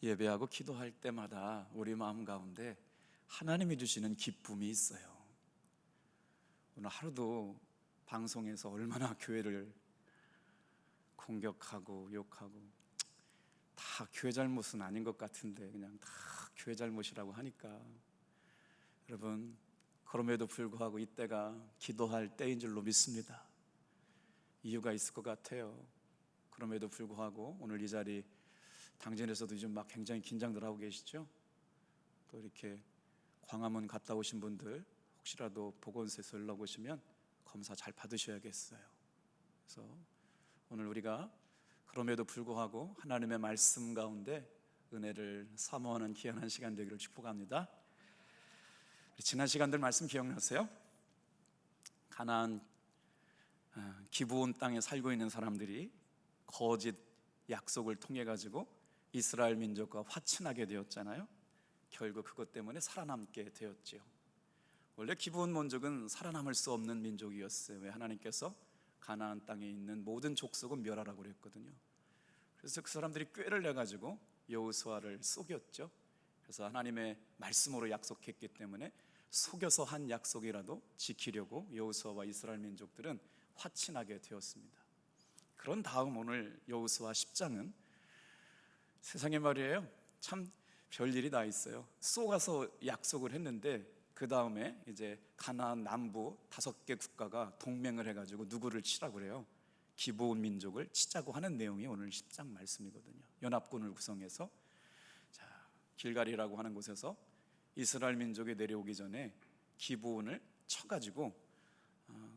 예배하고 기도할 때마다 우리 마음 가운데 하나님이 주시는 기쁨이 있어요. 오늘 하루도 방송에서 얼마나 교회를 공격하고 욕하고, 다 교회 잘못은 아닌 것 같은데 그냥 다 교회 잘못이라고 하니까, 여러분, 그럼에도 불구하고 이때가 기도할 때인 줄로 믿습니다. 이유가 있을 것 같아요. 그럼에도 불구하고 오늘 이 자리 당진에서도 요즘 막 굉장히 긴장들 하고 계시죠? 또 이렇게 광화문 갔다 오신 분들 혹시라도 보건소에서 연락 오시면 검사 잘 받으셔야겠어요. 그래서 오늘 우리가 그럼에도 불구하고 하나님의 말씀 가운데 은혜를 사모하는 귀한 시간 되기를 축복합니다. 지난 시간들 말씀 기억나세요? 가나안 기브온 땅에 살고 있는 사람들이 거짓 약속을 통해 가지고 이스라엘 민족과 화친하게 되었잖아요. 결국 그것 때문에 살아남게 되었지요. 원래 기브온 민족은 살아남을 수 없는 민족이었어요. 왜? 하나님께서 가나안 땅에 있는 모든 족속은 멸하라고 그랬거든요. 그래서 그 사람들이 꾀를 내 가지고 여호수아를 속였죠. 그래서 하나님의 말씀으로 약속했기 때문에 속여서 한 약속이라도 지키려고 여호수아와 이스라엘 민족들은 화친하게 되었습니다. 그런 다음 오늘 여호수아 10장은 세상에 말이에요, 참 별일이 다 있어요. 쏘가서 약속을 했는데 그 다음에 이제 가나안 남부 5개 국가가 동맹을 해가지고 누구를 치라고 그래요? 기브온 민족을 치자고 하는 내용이 오늘 10장 말씀이거든요. 연합군을 구성해서 길갈이라고 하는 곳에서 이스라엘 민족이 내려오기 전에 기브온을 쳐가지고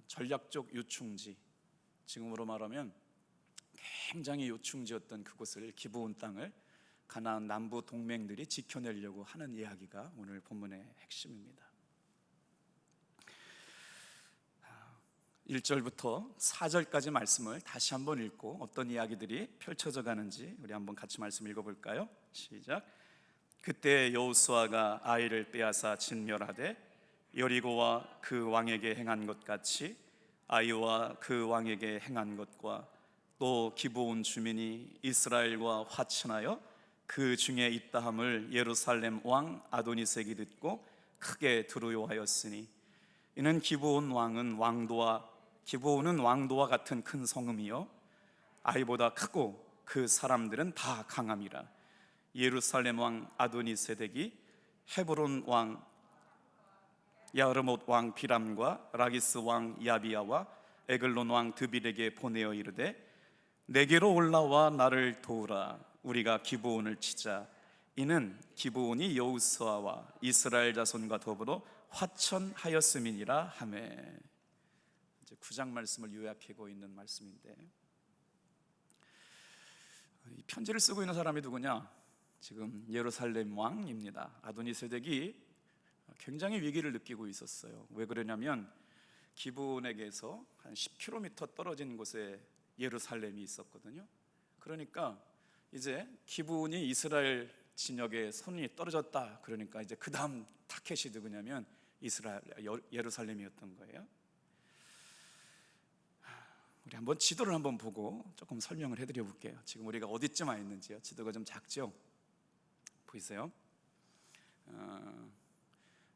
전략적 요충지, 지금으로 말하면 굉장히 요충지였던 그곳을, 기브온 땅을 가나안 남부 동맹들이 지켜내려고 하는 이야기가 오늘 본문의 핵심입니다. 1절부터 4절까지 말씀을 다시 한번 읽고 어떤 이야기들이 펼쳐져 가는지 우리 한번 같이 말씀 읽어볼까요? 시작. 그때 여호수아가 아이를 빼앗아 진멸하되 여리고와 그 왕에게 행한 것 같이 아이와 그 왕에게 행한 것과 또 기브온 주민이 이스라엘과 화친하여 그 중에 있다함을 예루살렘 왕 아도니색이 듣고 크게 두려워하였으니 이는 기브온은 왕도와 같은 큰 성읍이요 아이보다 크고 그 사람들은 다 강함이라. 예루살렘 왕 아도니세덱이 헤브론 왕 야르못 왕 비람과 라기스 왕 야비야와 에글론 왕 드빌에게 보내어 이르되 내게로 올라와 나를 도우라. 우리가 기브온을 치자. 이는 기브온이 여호수아와 이스라엘 자손과 더불어 화천하였음이니라 하매. 이제 9장 말씀을 요약하고 있는 말씀인데, 이 편지를 쓰고 있는 사람이 누구냐? 지금 예루살렘 왕입니다. 아도니세덱이 굉장히 위기를 느끼고 있었어요. 왜 그러냐면 기브온에게서 한 10km 떨어진 곳에 예루살렘이 있었거든요. 그러니까 이제 기브온이 이스라엘 진영에 손이 떨어졌다. 그러니까 이제 그 다음 타켓이 누구냐면 예루살렘이었던 거예요. 우리 한번 지도를 한번 보고 조금 설명을 해드려 볼게요. 지금 우리가 어디쯤 와 있는지요? 지도가 좀 작죠? 보이세요?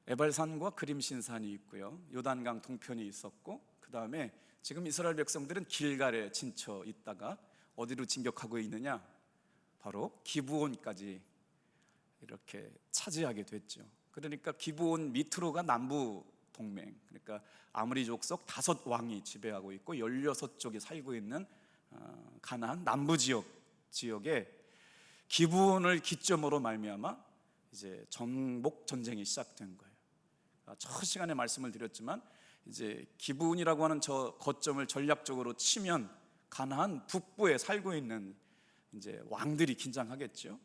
에발산과 그림신산이 있고요, 요단강 동편이 있었고, 그 다음에 지금 이스라엘 백성들은 길갈에 진쳐 있다가 어디로 진격하고 있느냐? 바로 기브온까지 이렇게 차지하게 됐죠. 그러니까 기브온 밑으로가 남부 동맹, 그러니까 아므리 족속 5왕이 지배하고 있고 16족이 살고 있는 가나안 남부 지역에 기브온을 기점으로 말미암아 이제 정복 전쟁이 시작된 거예요. 첫 시간에 말씀을 드렸지만 이제 기브온이라고 하는 저 거점을 전략적으로 치면 가나안 북부에 살고 있는 이제 왕들이 긴장하겠죠.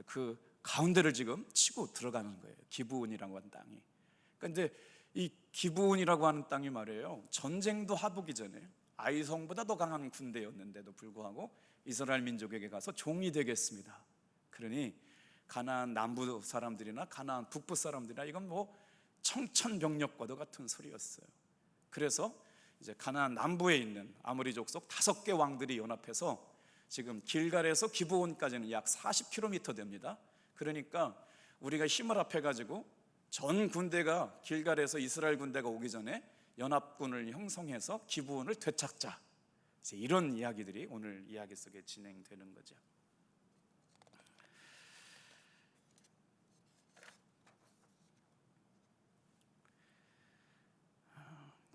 그 가운데를 지금 치고 들어가는 거예요, 기브온이라고 하는 땅이. 그런데 이 기브온이라고 하는 땅이 말이에요, 전쟁도 하보기 전에 아이성보다 더 강한 군대였는데도 불구하고 이스라엘 민족에게 가서 종이 되겠습니다. 그러니 가나안 남부 사람들이나 가나안 북부 사람들이나 이건 뭐 청천벽력과도 같은 소리였어요. 그래서 이제 가나안 남부에 있는 아므리 족속 5개 왕들이 연합해서 지금 길갈에서 기브온까지는 약 40km 됩니다. 그러니까 우리가 힘을 합해가지고 전 군대가 길갈에서 이스라엘 군대가 오기 전에 연합군을 형성해서 기브온을 되찾자, 이제 이런 이야기들이 오늘 이야기 속에 진행되는 거죠.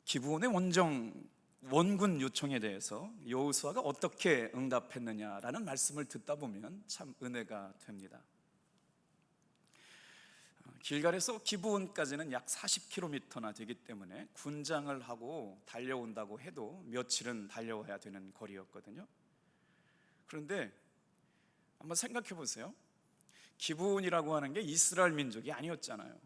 기브온의 원군 요청에 대해서 여호수아가 어떻게 응답했느냐라는 말씀을 듣다 보면 참 은혜가 됩니다. 길갈에서 기브온까지는 약 40km나 되기 때문에 군장을 하고 달려온다고 해도 며칠은 달려와야 되는 거리였거든요. 그런데 한번 생각해 보세요. 기브온이라고 하는 게 이스라엘 민족이 아니었잖아요.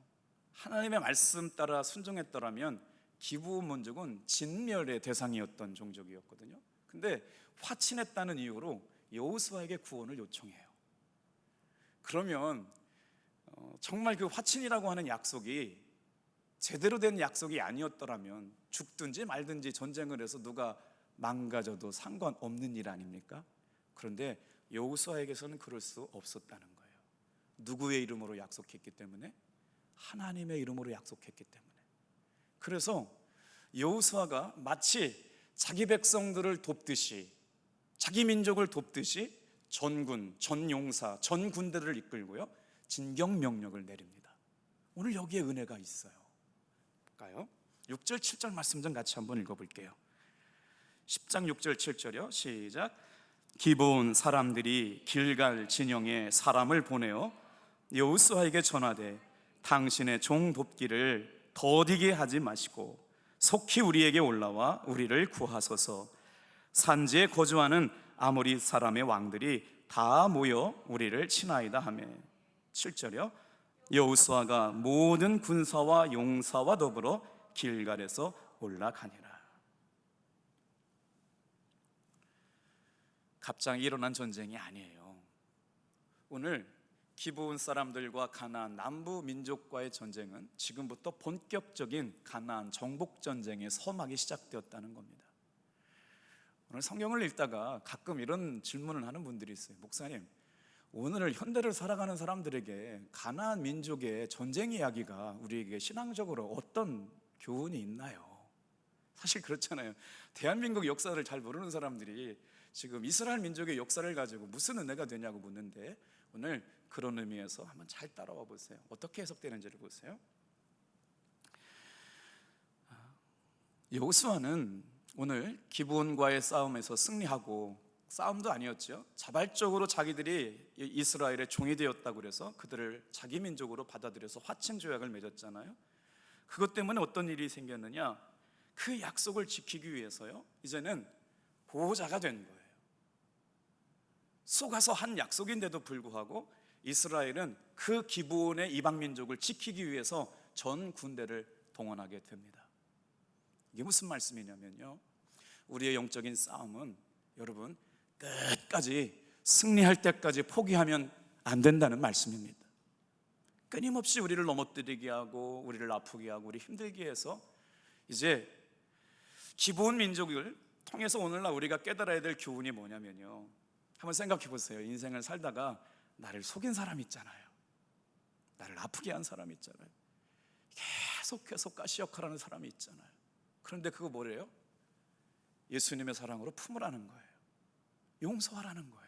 하나님의 말씀 따라 순종했더라면 기브온 민족은 진멸의 대상이었던 종족이었거든요. 근데 화친했다는 이유로 여호수아에게 구원을 요청해요. 그러면 정말 그 화친이라고 하는 약속이 제대로 된 약속이 아니었더라면 죽든지 말든지 전쟁을 해서 누가 망가져도 상관없는 일 아닙니까? 그런데 여호수아에게서는 그럴 수 없었다는 거예요. 누구의 이름으로 약속했기 때문에? 하나님의 이름으로 약속했기 때문에. 그래서 여호수아가 마치 자기 백성들을 돕듯이, 자기 민족을 돕듯이 전군, 전용사, 전군대를 이끌고요, 진경 명령을 내립니다. 오늘 여기에 은혜가 있어요. 볼까요? 6절 7절 말씀 좀 같이 한번 읽어볼게요. 10장 6절 7절이요. 시작. 기브온 사람들이 길갈 진영에 사람을 보내어 여호수아에게 전하되 당신의 종 돕기를 더디게 하지 마시고 속히 우리에게 올라와 우리를 구하소서. 산지에 거주하는 아모리 사람의 왕들이 다 모여 우리를 치나이다 하며. 7절이요. 여호수아가 모든 군사와 용사와 더불어 길갈에서 올라가니라. 갑자기 일어난 전쟁이 아니에요. 오늘 기브온 사람들과 가나안 남부 민족과의 전쟁은 지금부터 본격적인 가나안 정복 전쟁의 서막이 시작되었다는 겁니다. 오늘 성경을 읽다가 가끔 이런 질문을 하는 분들이 있어요. 목사님, 오늘 현대를 살아가는 사람들에게 가나안 민족의 전쟁 이야기가 우리에게 신앙적으로 어떤 교훈이 있나요? 사실 그렇잖아요. 대한민국 역사를 잘 모르는 사람들이 지금 이스라엘 민족의 역사를 가지고 무슨 은혜가 되냐고 묻는데, 오늘 그런 의미에서 한번 잘 따라와 보세요. 어떻게 해석되는지를 보세요. 여호수아는 오늘 기브온과의 싸움에서 승리하고, 싸움도 아니었죠. 자발적으로 자기들이 이스라엘의 종이 되었다고 그래서 그들을 자기 민족으로 받아들여서 화친 조약을 맺었잖아요. 그것 때문에 어떤 일이 생겼느냐, 그 약속을 지키기 위해서요, 이제는 보호자가 된 거예요. 속아서 한 약속인데도 불구하고 이스라엘은 그 기브온의 이방 민족을 지키기 위해서 전 군대를 동원하게 됩니다. 이게 무슨 말씀이냐면요, 우리의 영적인 싸움은 여러분 끝까지 승리할 때까지 포기하면 안 된다는 말씀입니다. 끊임없이 우리를 넘어뜨리게 하고 우리를 아프게 하고 우리 힘들게 해서 이제 기브온 민족을 통해서 오늘날 우리가 깨달아야 될 교훈이 뭐냐면요, 한번 생각해 보세요. 인생을 살다가 나를 속인 사람 있잖아요. 나를 아프게 한 사람 있잖아요. 계속해서 가시 역할하는 사람이 있잖아요. 그런데 그거 뭐래요? 예수님의 사랑으로 품으라는 거예요. 용서하라는 거예요.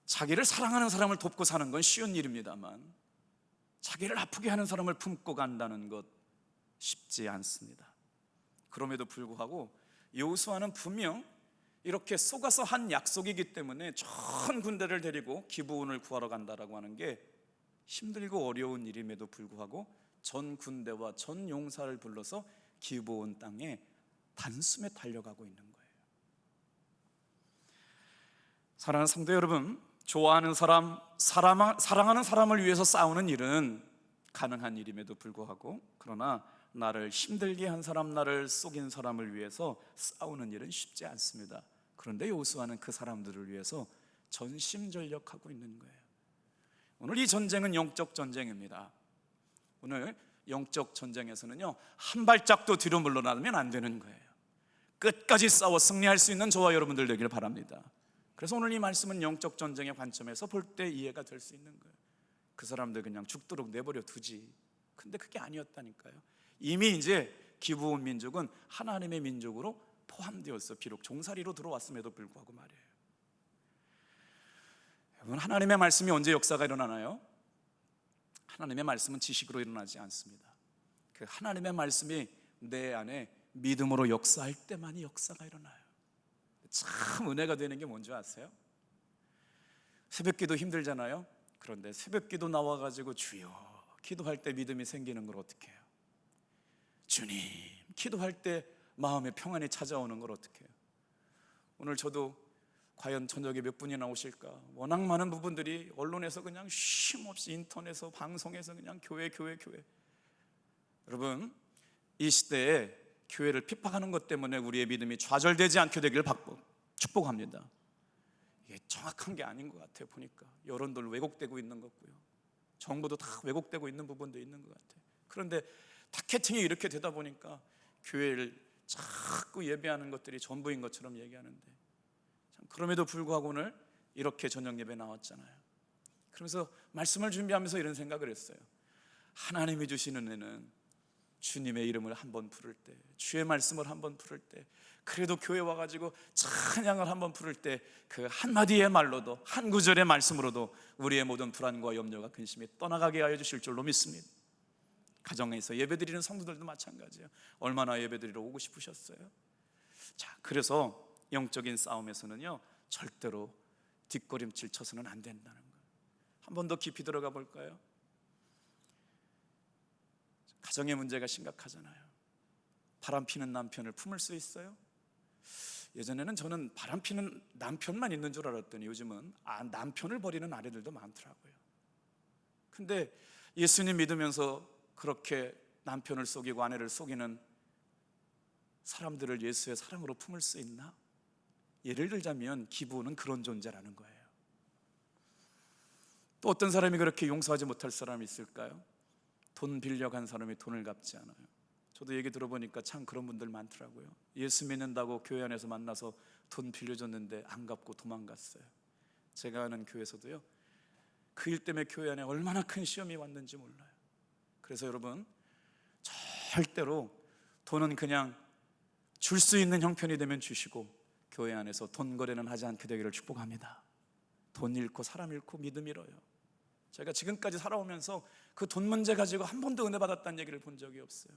자기를 사랑하는 사람을 돕고 사는 건 쉬운 일입니다만 자기를 아프게 하는 사람을 품고 간다는 것 쉽지 않습니다. 그럼에도 불구하고 여호수아는 분명 이렇게 속아서 한 약속이기 때문에 전 군대를 데리고 기브온을 구하러 간다라고 하는 게 힘들고 어려운 일임에도 불구하고 전 군대와 전 용사를 불러서 기브온 땅에 단숨에 달려가고 있는 거예요. 사랑하는 성도 여러분, 좋아하는 사람, 사랑하는 사람을 위해서 싸우는 일은 가능한 일임에도 불구하고, 그러나 나를 힘들게 한 사람, 나를 속인 사람을 위해서 싸우는 일은 쉽지 않습니다. 그런데 여호수아는 그 사람들을 위해서 전심전력하고 있는 거예요. 오늘 이 전쟁은 영적 전쟁입니다. 오늘 영적 전쟁에서는요, 한 발짝도 뒤로 물러나면 안 되는 거예요. 끝까지 싸워 승리할 수 있는 저와 여러분들 되기를 바랍니다. 그래서 오늘 이 말씀은 영적 전쟁의 관점에서 볼 때 이해가 될 수 있는 거예요. 그 사람들 그냥 죽도록 내버려 두지. 근데 그게 아니었다니까요. 이미 이제 기브온 민족은 하나님의 민족으로 포함되었어. 비록 종살이로 들어왔음에도 불구하고 말이에요. 여러분, 하나님의 말씀이 언제 역사가 일어나나요? 하나님의 말씀은 지식으로 일어나지 않습니다. 그 하나님의 말씀이 내 안에 믿음으로 역사할 때만이 역사가 일어나요. 참 은혜가 되는 게 뭔지 아세요? 새벽기도 힘들잖아요. 그런데 새벽기도 나와가지고 주여 기도할 때 믿음이 생기는 걸 어떻게 해요? 주님 기도할 때 마음의 평안이 찾아오는 걸 어떻게 해요? 오늘 저도 과연 저녁에 몇 분이나 오실까? 워낙 많은 부분들이 언론에서 그냥 쉼없이 인터넷에서 방송에서 그냥 교회. 여러분, 이 시대에 교회를 핍박하는 것 때문에 우리의 믿음이 좌절되지 않게 되기를 축복합니다. 이게 정확한 게 아닌 것 같아요. 보니까 여론들 왜곡되고 있는 것 같고요, 정보도 다 왜곡되고 있는 부분도 있는 것 같아요. 그런데 타겟팅이 이렇게 되다 보니까 교회를 자꾸 예배하는 것들이 전부인 것처럼 얘기하는데, 참 그럼에도 불구하고 오늘 이렇게 저녁 예배 나왔잖아요. 그러면서 말씀을 준비하면서 이런 생각을 했어요. 하나님이 주시는 은혜는 주님의 이름을 한번 부를 때, 주의 말씀을 한번 부를 때, 그래도 교회 와가지고 찬양을 한번 부를 때 그 한마디의 말로도, 한 구절의 말씀으로도 우리의 모든 불안과 염려가 근심이 떠나가게 하여 주실 줄로 믿습니다. 가정에서 예배드리는 성도들도 마찬가지예요. 얼마나 예배드리러 오고 싶으셨어요? 자, 그래서 영적인 싸움에서는요 절대로 뒷걸음질 쳐서는 안 된다는 거예요. 한 번 더 깊이 들어가 볼까요? 가정의 문제가 심각하잖아요. 바람피는 남편을 품을 수 있어요? 예전에는 저는 바람피는 남편만 있는 줄 알았더니 요즘은 남편을 버리는 아내들도 많더라고요. 근데 예수님 믿으면서 그렇게 남편을 속이고 아내를 속이는 사람들을 예수의 사랑으로 품을 수 있나? 예를 들자면 기브온은 그런 존재라는 거예요. 또 어떤 사람이 그렇게 용서하지 못할 사람이 있을까요? 돈 빌려간 사람이 돈을 갚지 않아요. 저도 얘기 들어보니까 참 그런 분들 많더라고요. 예수 믿는다고 교회 안에서 만나서 돈 빌려줬는데 안 갚고 도망갔어요. 제가 아는 교회에서도요, 그 일 때문에 교회 안에 얼마나 큰 시험이 왔는지 몰라요. 그래서 여러분, 절대로 돈은 그냥 줄 수 있는 형편이 되면 주시고, 교회 안에서 돈 거래는 하지 않게 되기를 축복합니다. 돈 잃고 사람 잃고 믿음 잃어요. 제가 지금까지 살아오면서 그 돈 문제 가지고 한 번도 은혜 받았다는 얘기를 본 적이 없어요.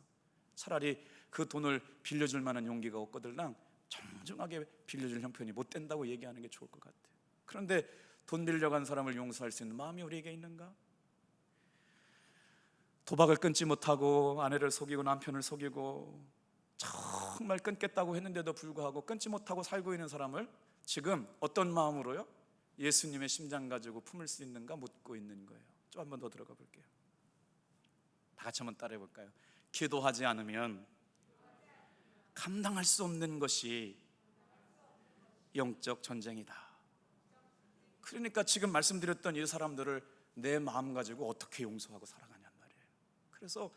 차라리 그 돈을 빌려줄 만한 용기가 없거들랑 정중하게 빌려줄 형편이 못 된다고 얘기하는 게 좋을 것 같아요. 그런데 돈 빌려간 사람을 용서할 수 있는 마음이 우리에게 있는가? 도박을 끊지 못하고 아내를 속이고 남편을 속이고 정말 끊겠다고 했는데도 불구하고 끊지 못하고 살고 있는 사람을 지금 어떤 마음으로요? 예수님의 심장 가지고 품을 수 있는가 묻고 있는 거예요. 좀 한 번 더 들어가 볼게요. 다 같이 한번 따라해 볼까요? 기도하지 않으면 감당할 수 없는 것이 영적 전쟁이다. 그러니까 지금 말씀드렸던 이 사람들을 내 마음 가지고 어떻게 용서하고 살아가냔 말이에요. 그래서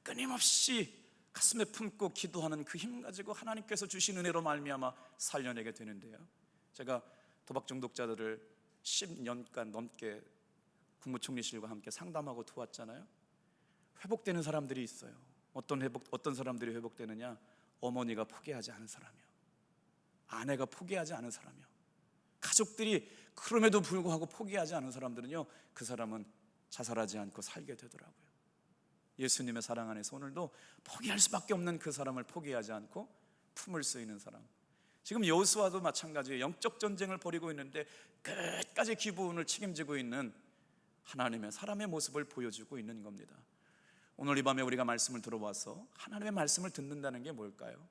끊임없이 가슴에 품고 기도하는 그 힘 가지고 하나님께서 주신 은혜로 말미암아 살려내게 되는데요, 제가 도박 중독자들을 10년간 넘게 국무총리실과 함께 상담하고 도왔잖아요. 회복되는 사람들이 있어요. 어떤 사람들이 회복되느냐? 어머니가 포기하지 않은 사람이요, 아내가 포기하지 않은 사람이요, 가족들이 그럼에도 불구하고 포기하지 않은 사람들은요, 그 사람은 자살하지 않고 살게 되더라고요. 예수님의 사랑 안에서 오늘도 포기할 수밖에 없는 그 사람을 포기하지 않고 품을 수 있는 사람. 지금 여호수아도 마찬가지예요. 영적 전쟁을 벌이고 있는데 끝까지 기브온을 책임지고 있는 하나님의 사람의 모습을 보여주고 있는 겁니다. 오늘 이 밤에 우리가 말씀을 들어봐서 하나님의 말씀을 듣는다는 게 뭘까요?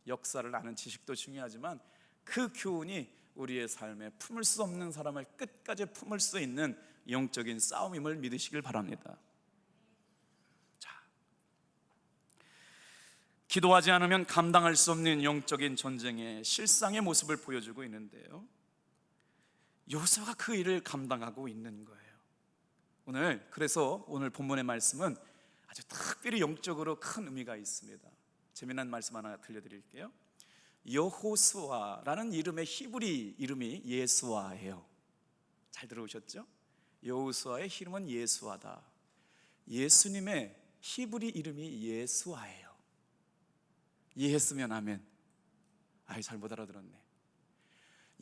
역사를 아는 지식도 중요하지만 그 교훈이 우리의 삶에 품을 수 없는 사람을 끝까지 품을 수 있는 영적인 싸움임을 믿으시길 바랍니다. 자, 기도하지 않으면 감당할 수 없는 영적인 전쟁의 실상의 모습을 보여주고 있는데요, 여호수아가 그 일을 감당하고 있는 거예요. 그래서 오늘 본문의 말씀은 아주 특별히 영적으로 큰 의미가 있습니다. 재미난 말씀 하나 들려드릴게요. 여호수아라는 이름의 히브리 이름이 예수아예요. 잘 들어오셨죠? 여호수아의 이름은 예수아다. 예수님의 히브리 이름이 예수아예요. 이해했으면 아멘. 아이, 잘못 알아들었네.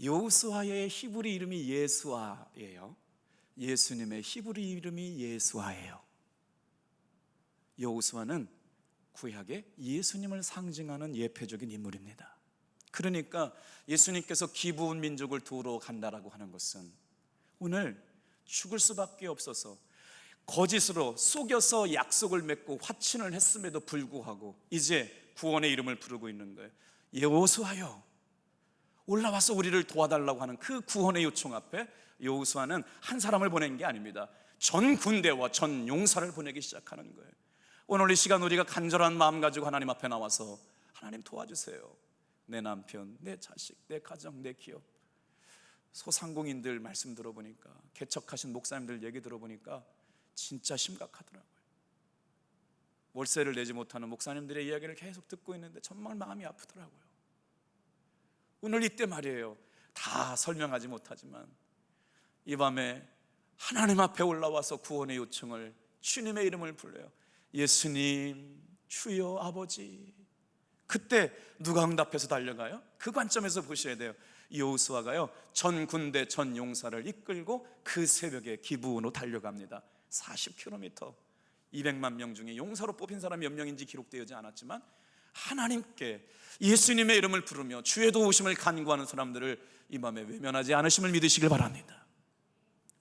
여호수아의 히브리 이름이 예수아예요. 예수님의 히브리 이름이 예수아예요. 여호수아는 구약의 예수님을 상징하는 예표적인 인물입니다. 그러니까 예수님께서 기브온 민족을 도우러 간다라고 하는 것은 오늘 죽을 수밖에 없어서 거짓으로 속여서 약속을 맺고 화친을 했음에도 불구하고 이제 구원의 이름을 부르고 있는 거예요. 여호수아여, 올라와서 우리를 도와달라고 하는 그 구원의 요청 앞에 여호수아는 한 사람을 보낸 게 아닙니다. 전 군대와 전 용사를 보내기 시작하는 거예요. 오늘 이 시간 우리가 간절한 마음 가지고 하나님 앞에 나와서 하나님 도와주세요. 내 남편, 내 자식, 내 가정, 내 기업. 소상공인들 말씀 들어보니까, 개척하신 목사님들 얘기 들어보니까 진짜 심각하더라고요. 월세를 내지 못하는 목사님들의 이야기를 계속 듣고 있는데 정말 마음이 아프더라고요. 오늘 이때 말이에요, 다 설명하지 못하지만 이 밤에 하나님 앞에 올라와서 구원의 요청을, 주님의 이름을 불러요. 예수님, 주여, 아버지. 그때 누가 응답해서 달려가요? 그 관점에서 보셔야 돼요. 여호수아가요, 전 군대 전 용사를 이끌고 그 새벽에 기브온으로 달려갑니다. 40km, 200만 명 중에 용사로 뽑힌 사람이 몇 명인지 기록되지 않았지만 하나님께 예수님의 이름을 부르며 주의 도우심을 간구하는 사람들을 이 밤에 외면하지 않으심을 믿으시길 바랍니다.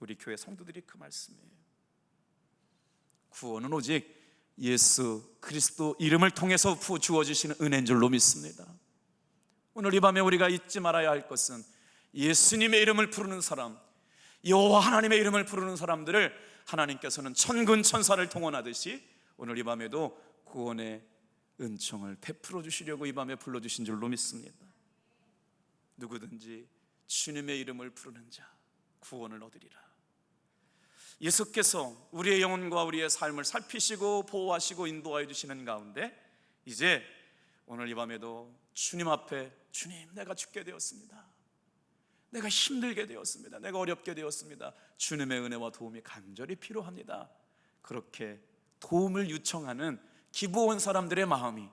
우리 교회 성도들이 그 말씀이에요. 구원은 오직 예수 그리스도 이름을 통해서 주어지시는 은혜인 줄로 믿습니다. 오늘 이 밤에 우리가 잊지 말아야 할 것은 예수님의 이름을 부르는 사람, 여호와 하나님의 이름을 부르는 사람들을 하나님께서는 천군 천사를 동원하듯이 오늘 이 밤에도 구원의 은총을 베풀어 주시려고 이 밤에 불러주신 줄로 믿습니다. 누구든지 주님의 이름을 부르는 자 구원을 얻으리라. 예수께서 우리의 영혼과 우리의 삶을 살피시고 보호하시고 인도하여 주시는 가운데 이제 오늘 이 밤에도 주님 앞에, 주님, 내가 죽게 되었습니다. 내가 힘들게 되었습니다. 내가 어렵게 되었습니다. 주님의 은혜와 도움이 간절히 필요합니다. 그렇게 도움을 요청하는 기브온 사람들의 마음이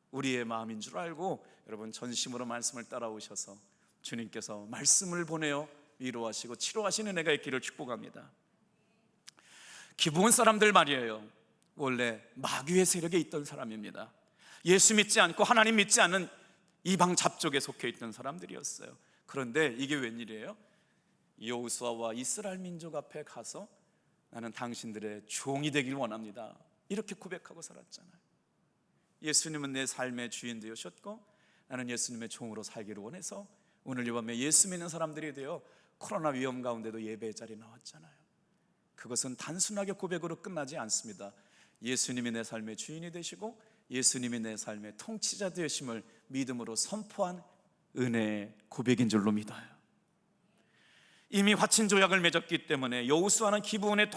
우리의 마음인 줄 알고 여러분 전심으로 말씀을 따라오셔서 주님께서 말씀을 보내어 위로하시고 치료하시는 은혜가 있기를 축복합니다. 기브온 사람들 말이에요, 원래 마귀의 세력에 있던 사람입니다. 예수 믿지 않고 하나님 믿지 않는 이방 잡족에 속해 있던 사람들이었어요. 그런데 이게 웬일이에요? 여호수아와 이스라엘 민족 앞에 가서 나는 당신들의 종이 되길 원합니다, 이렇게 고백하고 살았잖아요. 예수님은 내 삶의 주인 되셨고 나는 예수님의 종으로 살기를 원해서 오늘 이 밤에 예수 믿는 사람들이 되어 코로나 위험 가운데도 예배의 자리에 나왔잖아요. 그것은 단순하게 고백으로 끝나지 않습니다. 예수님이 내 삶의 주인이 되시고 예수님이 내 삶의 통치자 되심을 믿음으로 선포한 은혜의 고백인 줄로 믿어요. 이미 화친 조약을 맺었기 때문에 여호수아는 기브온의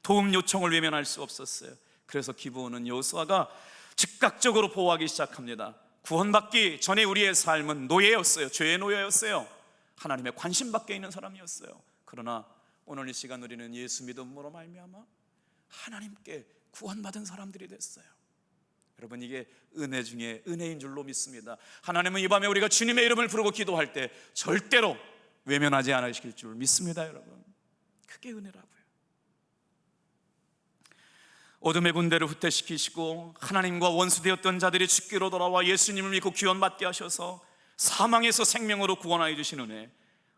도움 요청을 외면할 수 없었어요. 그래서 기브온은 여호수아가 즉각적으로 보호하기 시작합니다. 구원받기 전에 우리의 삶은 노예였어요. 죄의 노예였어요. 하나님의 관심 밖에 있는 사람이었어요. 그러나 오늘 이 시간 우리는 예수 믿음으로 말미암아 하나님께 구원받은 사람들이 됐어요. 여러분, 이게 은혜 중에 은혜인 줄로 믿습니다. 하나님은 이 밤에 우리가 주님의 이름을 부르고 기도할 때 절대로 외면하지 않으실 줄 믿습니다. 여러분, 그게 은혜라고요. 어둠의 군대를 후퇴시키시고 하나님과 원수되었던 자들이 죽기로 돌아와 예수님을 믿고 구원받게 하셔서 사망에서 생명으로 구원하여 주신 은혜,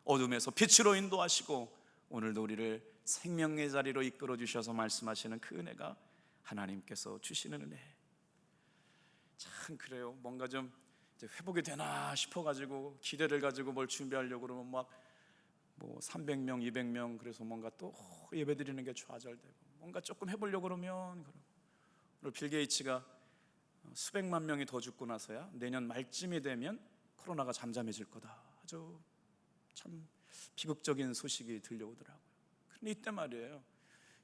어둠에서 빛으로 인도하시고 오늘도 우리를 생명의 자리로 이끌어 주셔서 말씀하시는 그 은혜가 하나님께서 주시는 은혜. 참 그래요. 뭔가 좀 이제 회복이 되나 싶어가지고 기대를 가지고 뭘 준비하려고 그러면 막 뭐 300명, 200명 그래서 뭔가 또 예배드리는 게 좌절되고 뭔가 조금 해보려고 그러면 오늘 빌 게이츠가 수백만 명이 더 죽고 나서야 내년 말쯤이 되면 코로나가 잠잠해질 거다. 아주 참 비극적인 소식이 들려오더라고요. 그런데 이때 말이에요,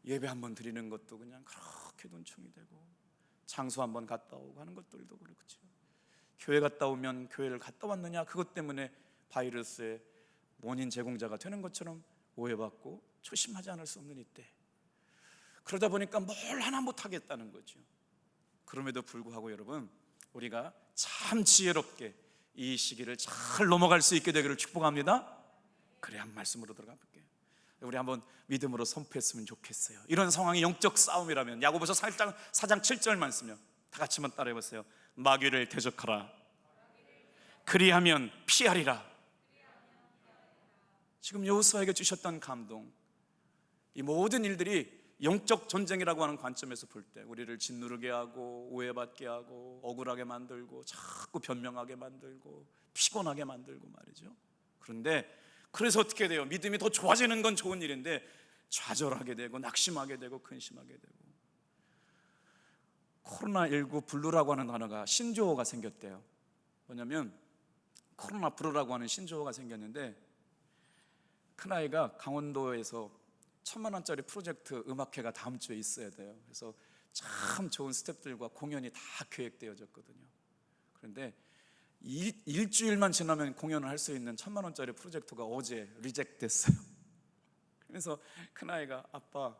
예배 한번 드리는 것도 그냥 그렇게 눈총이 되고 장소 한번 갔다 오고 하는 것들도 그렇죠. 교회 갔다 오면 교회를 갔다 왔느냐, 그것 때문에 바이러스의 원인 제공자가 되는 것처럼 오해받고 조심하지 않을 수 없는 이때, 그러다 보니까 뭘 하나 못하겠다는 거죠. 그럼에도 불구하고 여러분, 우리가 참 지혜롭게 이 시기를 잘 넘어갈 수 있게 되기를 축복합니다. 그래, 한 말씀으로 들어가 볼게요. 우리 한번 믿음으로 선포했으면 좋겠어요. 이런 상황이 영적 싸움이라면 야고보서 4장 7절 말씀이요, 다 같이 한번 따라해 보세요. 마귀를 대적하라, 그리하면 피하리라. 지금 여호수아에게 주셨던 감동, 이 모든 일들이 영적 전쟁이라고 하는 관점에서 볼 때 우리를 짓누르게 하고 오해받게 하고 억울하게 만들고 자꾸 변명하게 만들고 피곤하게 만들고 말이죠. 그런데 그래서 어떻게 돼요? 믿음이 더 좋아지는 건 좋은 일인데 좌절하게 되고 낙심하게 되고 근심하게 되고. 코로나19 블루라고 하는 단어가 신조어가 생겼대요. 뭐냐면 코로나 블루라고 하는 신조어가 생겼는데, 큰아이가 강원도에서 1,000만 원짜리 프로젝트 음악회가 다음 주에 있어야 돼요. 그래서 참 좋은 스태프들과 공연이 다 계획되어졌거든요. 그런데 일주일만 지나면 공연을 할 수 있는 1,000만 원짜리 프로젝트가 어제 리젝트 됐어요. 그래서 큰아이가 아빠,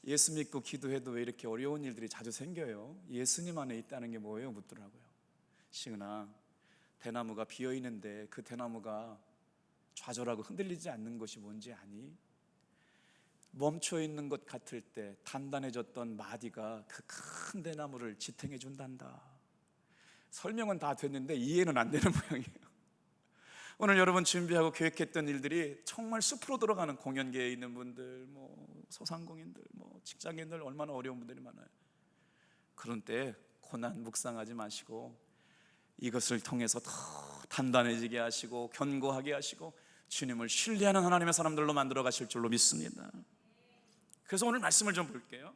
예수 믿고 기도해도 왜 이렇게 어려운 일들이 자주 생겨요? 예수님 안에 있다는 게 뭐예요? 묻더라고요. 시은아, 대나무가 비어있는데 그 대나무가 좌절하고 흔들리지 않는 것이 뭔지 아니? 멈춰있는 것 같을 때 단단해졌던 마디가 그 큰 대나무를 지탱해 준단다. 설명은 다 됐는데 이해는 안 되는 모양이에요. 오늘 여러분 준비하고 계획했던 일들이 정말 숲으로 들어가는, 공연계에 있는 분들, 소상공인들, 직장인들, 얼마나 어려운 분들이 많아요. 그런 때 고난 묵상하지 마시고 이것을 통해서 더 단단해지게 하시고 견고하게 하시고 주님을 신뢰하는 하나님의 사람들로 만들어 가실 줄로 믿습니다. 그래서 오늘 말씀을 좀 볼게요.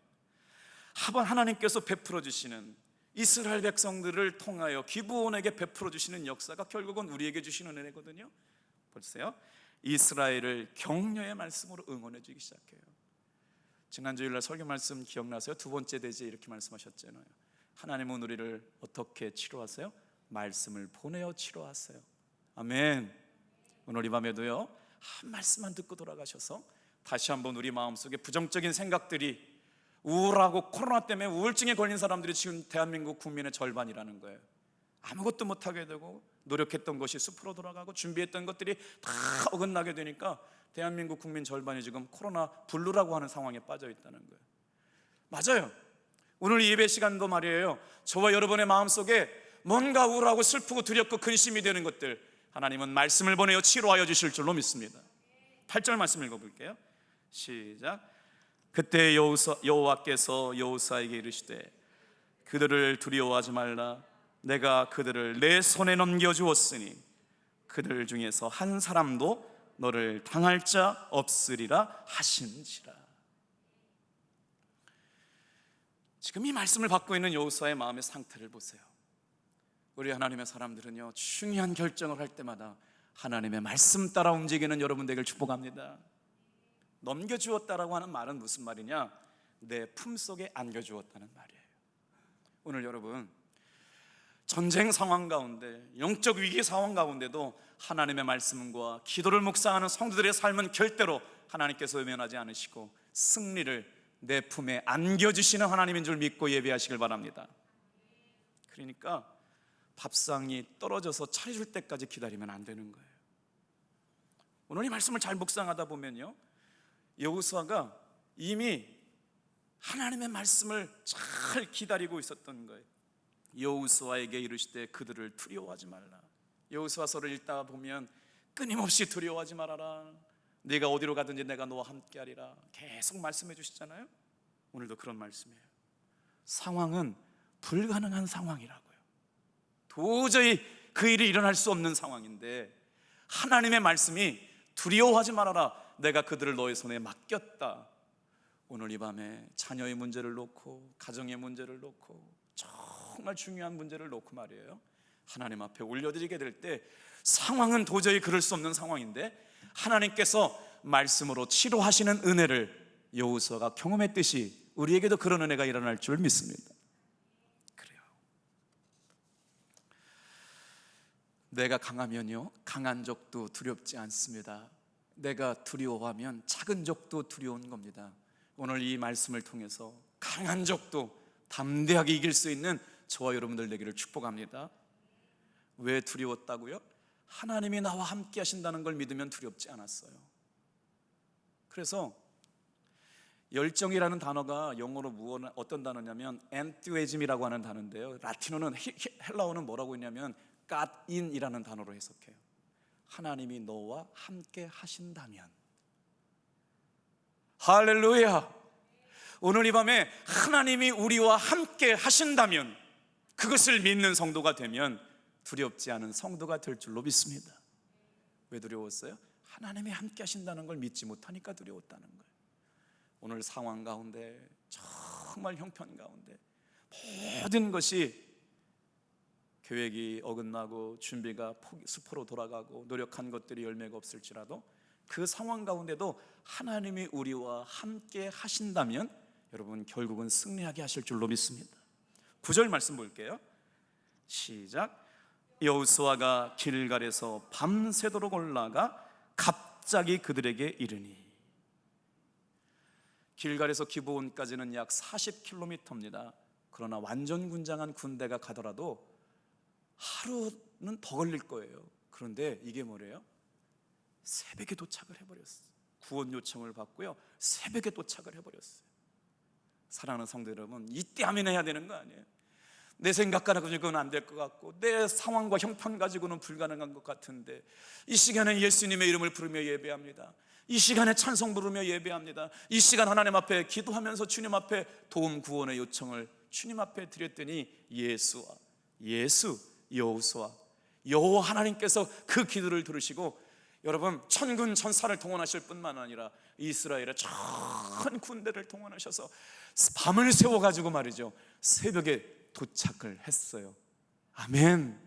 하나님께서 베풀어 주시는, 이스라엘 백성들을 통하여 기브온에게 베풀어 주시는 역사가 결국은 우리에게 주시는 은혜거든요. 보세요. 이스라엘을 격려의 말씀으로 응원해 주기 시작해요. 지난 주일날 설교 말씀 기억나세요? 두 번째 대지에 이렇게 말씀하셨잖아요. 하나님은 우리를 어떻게 치료하세요? 말씀을 보내어 치료하세요. 아멘. 오늘 이 밤에도요, 한 말씀만 듣고 돌아가셔서 다시 한번 우리 마음속에 부정적인 생각들이, 우울하고 코로나 때문에 우울증에 걸린 사람들이 지금 대한민국 국민의 절반이라는 거예요. 아무것도 못하게 되고 노력했던 것이 숲으로 돌아가고 준비했던 것들이 다 어긋나게 되니까 대한민국 국민 절반이 지금 코로나 블루라고 하는 상황에 빠져 있다는 거예요. 맞아요. 오늘 예배 시간도 말이에요, 저와 여러분의 마음속에 뭔가 우울하고 슬프고 두렵고 근심이 되는 것들, 하나님은 말씀을 보내어 치료하여 주실 줄로 믿습니다. 8절 말씀 읽어볼게요. 시작. 그때 여호와께서 여호수아에게 이르시되 그들을 두려워하지 말라. 내가 그들을 내 손에 넘겨주었으니 그들 중에서 한 사람도 너를 당할 자 없으리라 하신지라. 지금 이 말씀을 받고 있는 여호수아의 마음의 상태를 보세요. 우리 하나님의 사람들은요, 중요한 결정을 할 때마다 하나님의 말씀 따라 움직이는 여러분 되길 축복합니다. 넘겨주었다라고 하는 말은 무슨 말이냐? 내 품속에 안겨주었다는 말이에요. 오늘 여러분, 전쟁 상황 가운데, 영적 위기 상황 가운데도 하나님의 말씀과 기도를 묵상하는 성도들의 삶은 절대로 하나님께서 외면하지 않으시고 승리를 내 품에 안겨주시는 하나님인 줄 믿고 예배하시길 바랍니다. 그러니까 밥상이 떨어져서 차려줄 때까지 기다리면 안 되는 거예요. 오늘 이 말씀을 잘 묵상하다 보면요, 여호수아가 이미 하나님의 말씀을 잘 기다리고 있었던 거예요. 여호수아에게 이르시되 그들을 두려워하지 말라. 여호수아서를 읽다 보면 끊임없이 두려워하지 말아라, 네가 어디로 가든지 내가 너와 함께하리라 계속 말씀해 주시잖아요. 오늘도 그런 말씀이에요. 상황은 불가능한 상황이라고요. 도저히 그 일이 일어날 수 없는 상황인데 하나님의 말씀이 두려워하지 말아라, 내가 그들을 너의 손에 맡겼다. 오늘 이 밤에 자녀의 문제를 놓고, 가정의 문제를 놓고, 정말 중요한 문제를 놓고 말이에요, 하나님 앞에 올려드리게 될 때 상황은 도저히 그럴 수 없는 상황인데 하나님께서 말씀으로 치료하시는 은혜를 여호수아가 경험했듯이 우리에게도 그런 은혜가 일어날 줄 믿습니다. 그래요. 내가 강하면요, 강한 적도 두렵지 않습니다. 내가 두려워하면 작은 적도 두려운 겁니다. 오늘 이 말씀을 통해서 강한 적도 담대하게 이길 수 있는 저와 여러분들 되기를 축복합니다. 왜 두려웠다고요? 하나님이 나와 함께 하신다는 걸 믿으면 두렵지 않았어요. 그래서 열정이라는 단어가 영어로 어떤 단어냐면 엔투에즘이라고 하는 단어인데요, 라틴어는 헬라어는 뭐라고 했냐면 God in이라는 단어로 해석해요. 하나님이 너와 함께 하신다면. 할렐루야. 오늘 이 밤에 하나님이 우리와 함께 하신다면, 그것을 믿는 성도가 되면 두렵지 않은 성도가 될 줄로 믿습니다. 왜 두려웠어요? 하나님이 함께 하신다는 걸 믿지 못하니까 두려웠다는 거예요. 오늘 상황 가운데, 정말 형편 가운데 모든 것이 계획이 어긋나고 준비가 수포로 돌아가고 노력한 것들이 열매가 없을지라도 그 상황 가운데도 하나님이 우리와 함께 하신다면 여러분 결국은 승리하게 하실 줄로 믿습니다. 9절 말씀 볼게요. 시작. 여호수아가 길갈에서 밤새도록 올라가 갑자기 그들에게 이르니. 길갈에서 기브온까지는 약 40km입니다. 그러나 완전 군장한 군대가 가더라도 하루는 더 걸릴 거예요. 그런데 이게 뭐래요? 새벽에 도착을 해버렸어요. 구원 요청을 받고요, 새벽에 도착을 해버렸어요. 사랑하는 성도 여러분, 이때 아멘 해야 되는 거 아니에요? 내 생각 가지고는 안 될 것 같고 내 상황과 형편 가지고는 불가능한 것 같은데 이 시간에 예수님의 이름을 부르며 예배합니다. 이 시간에 찬송 부르며 예배합니다. 이 시간 하나님 앞에 기도하면서 주님 앞에 도움 구원의 요청을 주님 앞에 드렸더니 여호수아 여호와 하나님께서 그 기도를 들으시고 여러분 천군 천사를 동원하실 뿐만 아니라 이스라엘의 전 군대를 동원하셔서 밤을 세워가지고 말이죠, 새벽에 도착을 했어요. 아멘.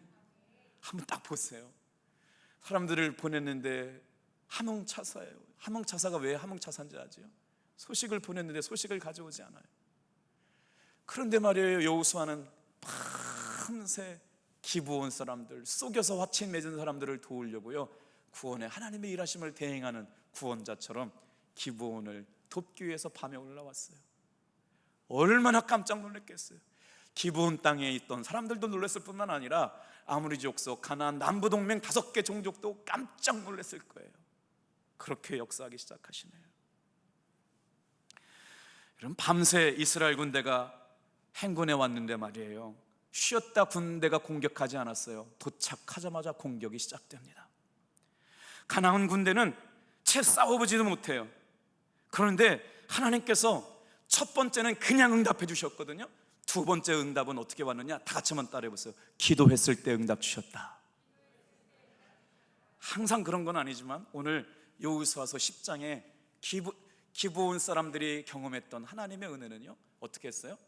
한번 딱 보세요. 사람들을 보냈는데 함흥차사예요. 함흥차사가 왜 함흥차사인지 아죠? 소식을 보냈는데 소식을 가져오지 않아요. 그런데 말이에요, 여호수아는 밤새 기브온 사람들, 속여서 화친 맺은 사람들을 도우려고요, 구원의 하나님의 일하심을 대행하는 구원자처럼 기브온을 돕기 위해서 밤에 올라왔어요. 얼마나 깜짝 놀랐겠어요. 기브온 땅에 있던 사람들도 놀랐을 뿐만 아니라 아모리 족속, 가나안 남부동맹 5개 종족도 깜짝 놀랐을 거예요. 그렇게 역사하기 시작하시네요. 여러분, 밤새 이스라엘 군대가 행군해 왔는데 말이에요, 쉬었다 군대가 공격하지 않았어요. 도착하자마자 공격이 시작됩니다. 가나안 군대는 채 싸워보지도 못해요. 그런데 하나님께서 첫 번째는 그냥 응답해 주셨거든요. 두 번째 응답은 어떻게 왔느냐? 다 같이 한번 따라해 보세요. 기도했을 때 응답 주셨다. 항상 그런 건 아니지만 오늘 여호수아서 10장에 기브온 사람들이 경험했던 하나님의 은혜는요, 어떻게 했어요?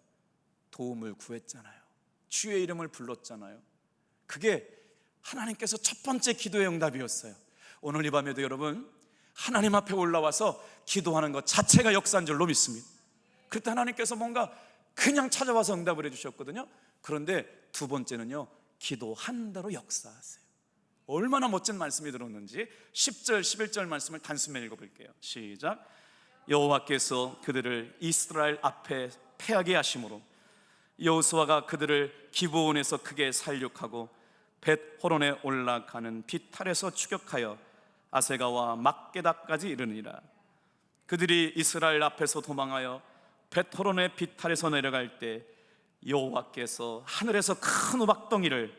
도움을 구했잖아요. 주의 이름을 불렀잖아요. 그게 하나님께서 첫 번째 기도의 응답이었어요. 오늘 이 밤에도 여러분 하나님 앞에 올라와서 기도하는 것 자체가 역사인 줄로 믿습니다. 그때 하나님께서 뭔가 그냥 찾아와서 응답을 해주셨거든요. 그런데 두 번째는요, 기도한 대로 역사하세요. 얼마나 멋진 말씀이 들었는지 10절 11절 말씀을 단숨에 읽어볼게요. 시작. 여호와께서 그들을 이스라엘 앞에 패하게 하심으로 여호수아가 그들을 기브온에서 크게 살육하고 벳호론에 올라가는 비탈에서 추격하여 아세가와 막게다까지 이르니라. 그들이 이스라엘 앞에서 도망하여 벳호론의 비탈에서 내려갈 때 여호와께서 하늘에서 큰 우박덩이를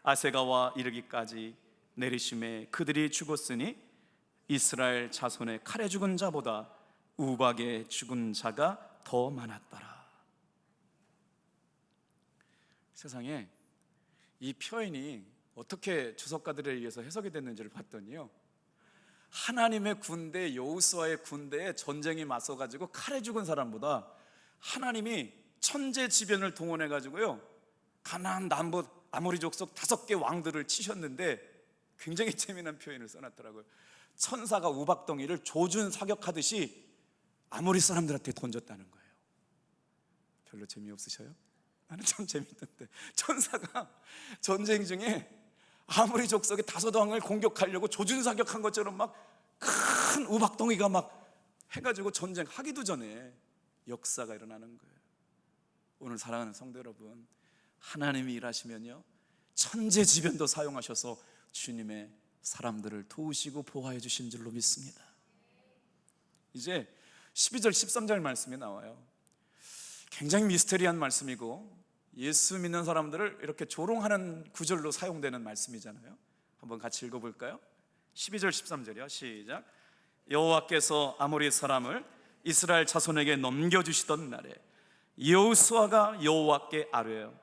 아세가와 이르기까지 내리심에 그들이 죽었으니 이스라엘 자손의 칼에 죽은 자보다 우박에 죽은 자가 더 많았더라. 세상에 이 표현이 어떻게 주석가들에 의해서 해석이 됐는지를 봤더니요, 하나님의 군대, 여호수아의 군대에 전쟁이 맞서가지고 칼에 죽은 사람보다 하나님이 천재지변을 동원해가지고요, 가나안 남부 아모리 족속 5개 왕들을 치셨는데 굉장히 재미난 표현을 써놨더라고요. 천사가 우박덩이를 조준 사격하듯이 아모리 사람들한테 던졌다는 거예요. 별로 재미없으셔요? 나는 참 재밌던데, 천사가 전쟁 중에 아무리 족속의 다섯 왕을 공격하려고 조준사격한 것처럼 막 큰 우박덩이가 막 해가지고 전쟁하기도 전에 역사가 일어나는 거예요. 오늘 사랑하는 성도 여러분, 하나님이 일하시면요 천재지변도 사용하셔서 주님의 사람들을 도우시고 보호해 주신 줄로 믿습니다. 이제 12절 13절 말씀이 나와요. 굉장히 미스테리한 말씀이고 예수 믿는 사람들을 이렇게 조롱하는 구절로 사용되는 말씀이잖아요. 한번 같이 읽어볼까요? 12절 13절이요 시작. 여호와께서 아모리 사람을 이스라엘 자손에게 넘겨주시던 날에 여호수아가 여호와께 아뢰어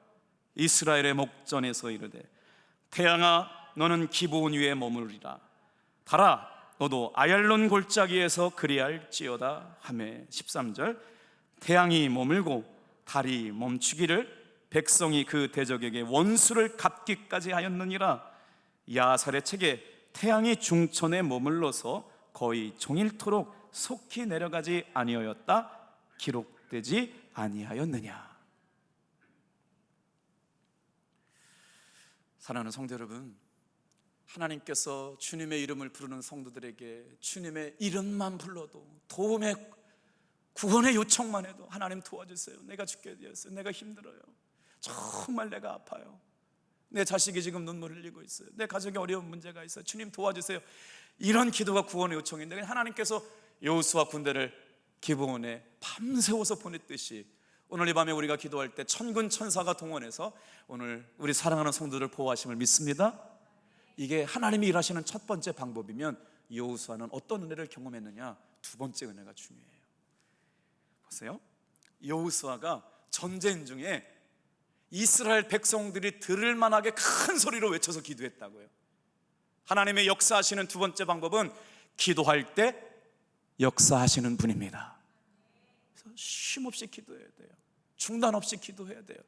이스라엘의 목전에서 이르되 태양아 너는 기브온 위에 머무르리라. 달아 너도 아얄론 골짜기에서 그리할지어다 하매 13절. 태양이 머물고 달이 멈추기를 백성이 그 대적에게 원수를 갚기까지 하였느니라. 야살의 책에 태양이 중천에 머물러서 거의 종일토록 속히 내려가지 아니하였다 기록되지 아니하였느냐. 사랑하는 성도 여러분, 하나님께서 주님의 이름을 부르는 성도들에게 주님의 이름만 불러도 도움의 구원의 요청만 해도 하나님 도와주세요, 내가 죽게 되었어요, 내가 힘들어요, 정말 내가 아파요, 내 자식이 지금 눈물 흘리고 있어요, 내 가족에 어려운 문제가 있어요, 주님 도와주세요, 이런 기도가 구원의 요청인데 하나님께서 여호수아 군대를 기브온에 밤새워서 보냈듯이 오늘 이 밤에 우리가 기도할 때 천군 천사가 동원해서 오늘 우리 사랑하는 성도들 보호하심을 믿습니다. 이게 하나님이 일하시는 첫 번째 방법이면 여호수아는 어떤 은혜를 경험했느냐? 두 번째 은혜가 중요해요. 보세요, 여호수아가 전쟁 중에 이스라엘 백성들이 들을 만하게 큰 소리로 외쳐서 기도했다고요. 하나님의 역사하시는 두 번째 방법은 기도할 때 역사하시는 분입니다. 그래서 쉼 없이 기도해야 돼요. 중단 없이 기도해야 돼요.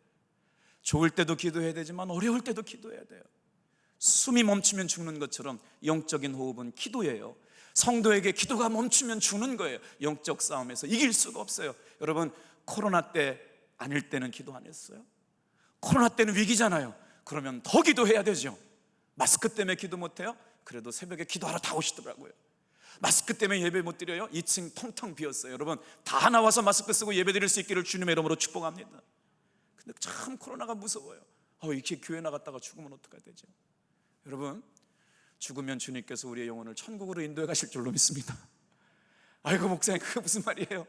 좋을 때도 기도해야 되지만 어려울 때도 기도해야 돼요. 숨이 멈추면 죽는 것처럼 영적인 호흡은 기도예요. 성도에게 기도가 멈추면 죽는 거예요. 영적 싸움에서 이길 수가 없어요. 여러분, 코로나 때 아닐 때는 기도 안 했어요? 코로나 때는 위기잖아요. 그러면 더 기도해야 되죠. 마스크 때문에 기도 못해요? 그래도 새벽에 기도하러 다 오시더라고요. 마스크 때문에 예배 못 드려요? 2층 텅텅 비었어요. 여러분, 다 나와서 마스크 쓰고 예배 드릴 수 있기를 주님의 이름으로 축복합니다. 근데 참 코로나가 무서워요. 이렇게 교회 나갔다가 죽으면 어떡해야 되죠? 여러분, 죽으면 주님께서 우리의 영혼을 천국으로 인도해 가실 줄로 믿습니다. 아이고 목사님, 그게 무슨 말이에요?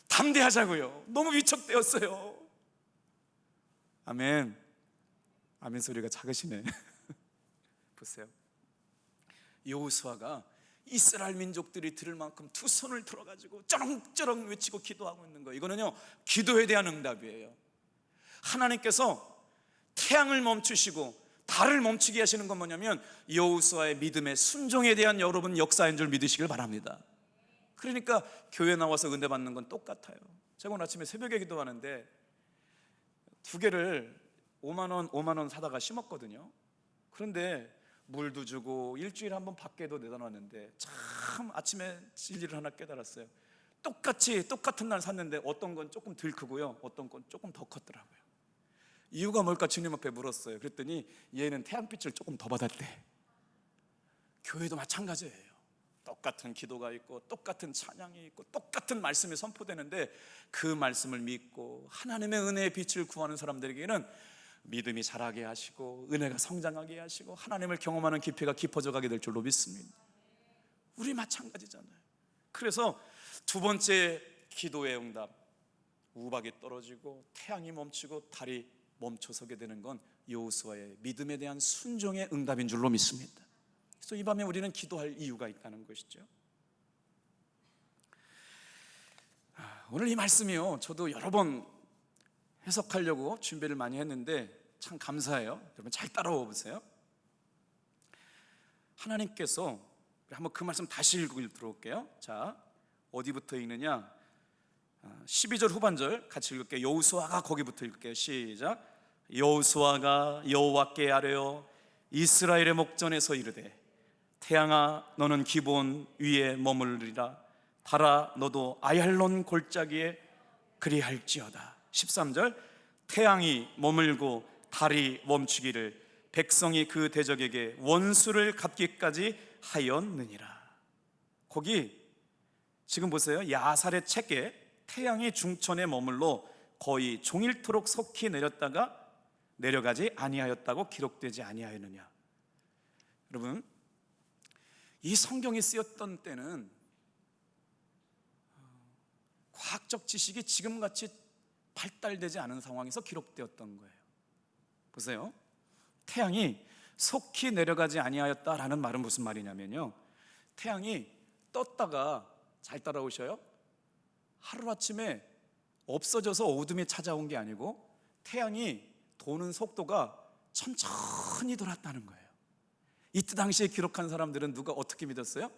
담대하자고요. 너무 위축되었어요. 아멘. 아멘 소리가 작으시네. 보세요, 여호수아가 이스라엘 민족들이 들을 만큼 두 손을 들어가지고 쩌렁쩌렁 외치고 기도하고 있는 거예요. 이거는요 기도에 대한 응답이에요. 하나님께서 태양을 멈추시고 달을 멈추게 하시는 건 뭐냐면 여호수아의 믿음의 순종에 대한 여러분 역사인 줄 믿으시길 바랍니다. 그러니까 교회 나와서 은혜 받는 건 똑같아요. 제가 오늘 아침에 새벽에 기도하는데 두 개를 5만 원 사다가 심었거든요. 그런데 물도 주고 일주일에 한 번 밖에도 내다 놨는데 참 아침에 진리를 하나 깨달았어요. 똑같은 날 샀는데 어떤 건 조금 덜 크고요, 어떤 건 조금 더 컸더라고요. 이유가 뭘까 주님 앞에 물었어요. 그랬더니 얘는 태양빛을 조금 더 받았대. 교회도 마찬가지예요. 똑같은 기도가 있고 똑같은 찬양이 있고 똑같은 말씀이 선포되는데 그 말씀을 믿고 하나님의 은혜의 빛을 구하는 사람들에게는 믿음이 자라게 하시고 은혜가 성장하게 하시고 하나님을 경험하는 깊이가 깊어져 가게 될 줄로 믿습니다. 우리 마찬가지잖아요. 그래서 두 번째 기도의 응답, 우박이 떨어지고 태양이 멈추고 달이 멈춰서게 되는 건 여호수아의 믿음에 대한 순종의 응답인 줄로 믿습니다. 그래서 이 밤에 우리는 기도할 이유가 있다는 것이죠. 오늘 이 말씀이요, 저도 여러 번 해석하려고 준비를 많이 했는데 참 감사해요. 여러분 잘 따라와 보세요. 하나님께서, 한번 그 말씀 다시 읽고 들어올게요. 자, 어디부터 읽느냐? 12절 후반절 같이 읽을게요. 여호수아가 거기부터 읽을게요. 시작. 여호수아가 여호와께 아뢰어 이스라엘의 목전에서 이르되 태양아 너는 기브온 위에 머무르리라. 달아 너도 아얄론 골짜기에 그리할지어다. 13절. 태양이 머물고 달이 멈추기를 백성이 그 대적에게 원수를 갚기까지 하였느니라. 거기 지금 보세요. 야살의 책에 태양이 중천에 머물러 거의 종일토록 속히 내렸다가 내려가지 아니하였다고 기록되지 아니하였느냐. 여러분, 이 성경이 쓰였던 때는 과학적 지식이 지금같이 발달되지 않은 상황에서 기록되었던 거예요. 보세요. 태양이 속히 내려가지 아니하였다라는 말은 무슨 말이냐면요, 태양이 떴다가, 잘 따라오셔요, 하루아침에 없어져서 어둠이 찾아온 게 아니고 태양이 도는 속도가 천천히 돌았다는 거예요. 이때 당시에 기록한 사람들은 누가 어떻게 믿었어요?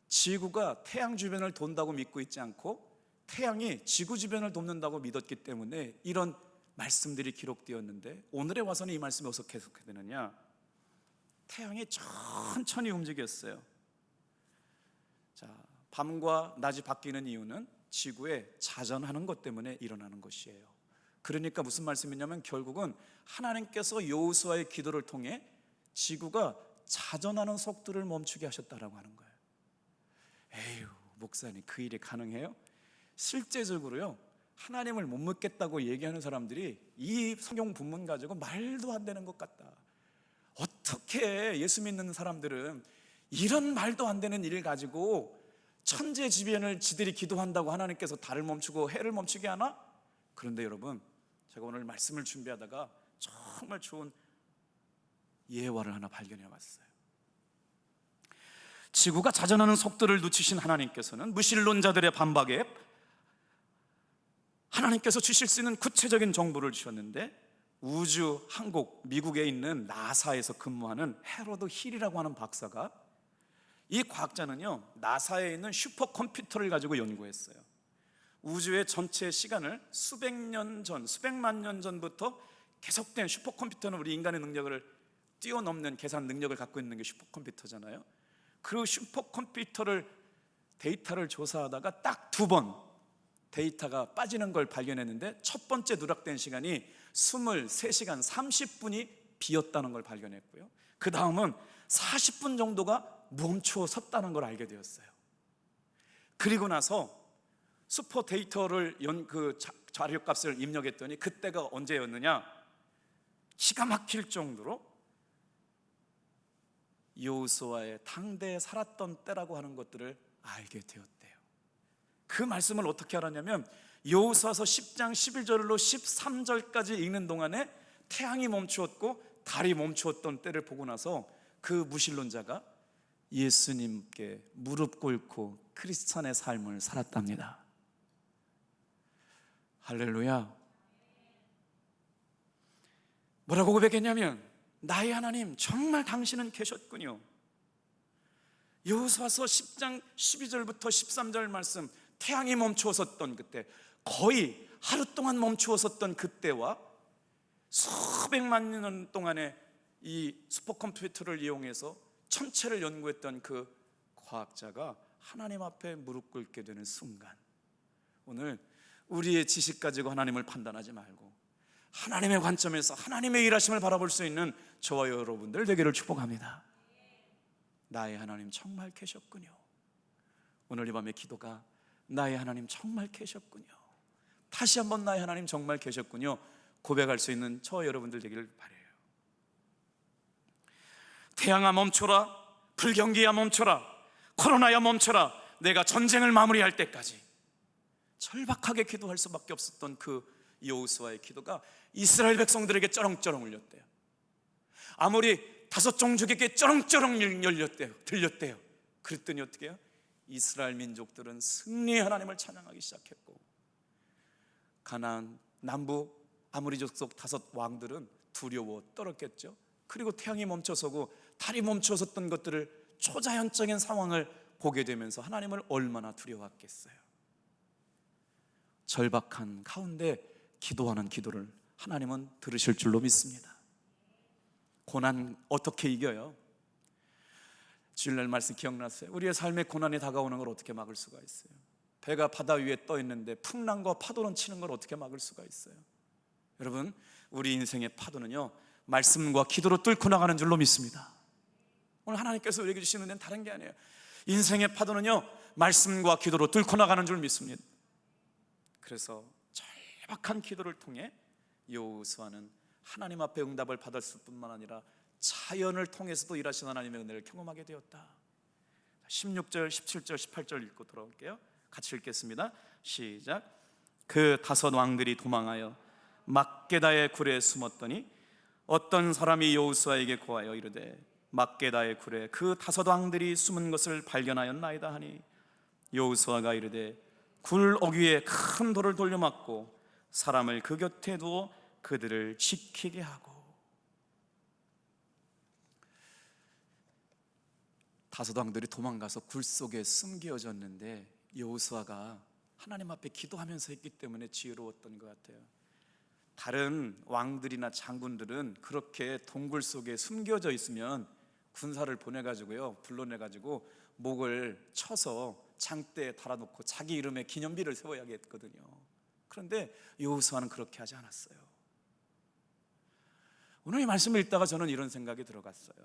지구가 태양 주변을 돈다고 믿고 있지 않고 태양이 지구 주변을 돕는다고 믿었기 때문에 이런 말씀들이 기록되었는데, 오늘에 와서는 이 말씀이 어떻게 해석이 되느냐? 태양이 천천히 움직였어요. 자, 밤과 낮이 바뀌는 이유는 지구에 자전하는 것 때문에 일어나는 것이에요. 그러니까 무슨 말씀이냐면 결국은 하나님께서 여호수아의 기도를 통해 지구가 자전하는 속도를 멈추게 하셨다라고 하는 거예요. 에휴, 목사님, 그 일이 가능해요? 실제적으로요, 하나님을 못 믿겠다고 얘기하는 사람들이 이 성경 본문 가지고 말도 안 되는 것 같다, 어떻게 예수 믿는 사람들은 이런 말도 안 되는 일을 가지고 천재지변을 지들이 기도한다고 하나님께서 달을 멈추고 해를 멈추게 하나? 그런데 여러분, 제가 오늘 말씀을 준비하다가 정말 좋은 예화를 하나 발견해 봤어요. 지구가 자전하는 속도를 늦추신 하나님께서는 무신론자들의 반박에 하나님께서 주실 수 있는 구체적인 정보를 주셨는데, 우주 한국 미국에 있는 나사에서 근무하는 헤로드 힐이라고 하는 박사가, 이 과학자는요 나사에 있는 슈퍼컴퓨터를 가지고 연구했어요. 우주의 전체 시간을 수백만 년 전부터 계속된, 슈퍼컴퓨터는 우리 인간의 능력을 뛰어넘는 계산 능력을 갖고 있는 게 슈퍼컴퓨터잖아요. 그 슈퍼컴퓨터를 데이터를 조사하다가 딱 2번 데이터가 빠지는 걸 발견했는데, 첫 번째 누락된 시간이 23시간 30분이 비었다는 걸 발견했고요, 그 다음은 40분 정도가 멈추어 섰다는 걸 알게 되었어요. 그리고 나서 슈퍼 데이터를 자료값을 입력했더니 그때가 언제였느냐, 기가 막힐 정도로 여호수아의 당대에 살았던 때라고 하는 것들을 알게 되었대요. 그 말씀을 어떻게 알았냐면, 여호수아서 10장 11절로 13절까지 읽는 동안에 태양이 멈추었고 달이 멈추었던 때를 보고 나서 그 무신론자가 예수님께 무릎 꿇고 크리스찬의 삶을 살았답니다. 할렐루야. 뭐라고 고백했냐면, 나의 하나님, 정말 당신은 계셨군요. 여호수아서 10장 12절부터 13절 말씀, 태양이 멈추어 섰던 그때, 거의 하루 동안 멈추어 섰던 그때와 수백만 년 동안의 이 슈퍼컴퓨터를 이용해서 천체를 연구했던 그 과학자가 하나님 앞에 무릎 꿇게 되는 순간, 오늘 우리의 지식 가지고 하나님을 판단하지 말고 하나님의 관점에서 하나님의 일하심을 바라볼 수 있는 저와 여러분들 되기를 축복합니다. 나의 하나님 정말 계셨군요. 오늘 이 밤의 기도가 나의 하나님 정말 계셨군요, 다시 한번 나의 하나님 정말 계셨군요 고백할 수 있는 저와 여러분들 되기를 바라요. 태양아 멈춰라, 불경기야 멈춰라, 코로나야 멈춰라, 내가 전쟁을 마무리할 때까지. 절박하게 기도할 수밖에 없었던 그 여호수아의 기도가 이스라엘 백성들에게 쩌렁쩌렁 울렸대요. 아무리 5 종족에게 쩌렁쩌렁 들렸대요. 그랬더니 어떻게 해요? 이스라엘 민족들은 승리의 하나님을 찬양하기 시작했고, 가나안 남부 아모리 족속 5 왕들은 두려워 떨었겠죠. 그리고 태양이 멈춰서고 달이 멈춰섰던 것들을, 초자연적인 상황을 보게 되면서 하나님을 얼마나 두려워했겠어요. 절박한 가운데 기도하는 기도를 하나님은 들으실 줄로 믿습니다. 고난 어떻게 이겨요? 주일날 말씀 기억나세요? 우리의 삶에 고난이 다가오는 걸 어떻게 막을 수가 있어요? 배가 바다 위에 떠 있는데 풍랑과 파도는 치는 걸 어떻게 막을 수가 있어요? 여러분, 우리 인생의 파도는요 말씀과 기도로 뚫고 나가는 줄로 믿습니다. 오늘 하나님께서 우리에게 주시는 데는 다른 게 아니에요. 인생의 파도는요, 말씀과 기도로 뚫고 나가는 줄 믿습니다. 그래서 절박한 기도를 통해 여호수아는 하나님 앞에 응답을 받았을 뿐만 아니라 자연을 통해서도 일하시는 하나님의 은혜를 경험하게 되었다. 16절, 17절, 18절 읽고 돌아올게요. 같이 읽겠습니다. 시작. 그 다섯 왕들이 도망하여 막게다의 굴에 숨었더니 어떤 사람이 여호수아에게 고하여 이르되 막게다의 굴에 그 다섯 왕들이 숨은 것을 발견하였나이다 하니 여호수아가 이르되 굴 어귀에 큰 돌을 돌려막고 사람을 그 곁에 두어 그들을 지키게 하고. 다섯 왕들이 도망가서 굴 속에 숨겨졌는데 여호수아가 하나님 앞에 기도하면서 했기 때문에 지혜로웠던 것 같아요. 다른 왕들이나 장군들은 그렇게 동굴 속에 숨겨져 있으면 군사를 보내가지고요, 불러내가지고 목을 쳐서 장대에 달아놓고 자기 이름의 기념비를 세워야겠거든요. 그런데 여호수아는 그렇게 하지 않았어요. 오늘 이 말씀을 읽다가 저는 이런 생각이 들어갔어요.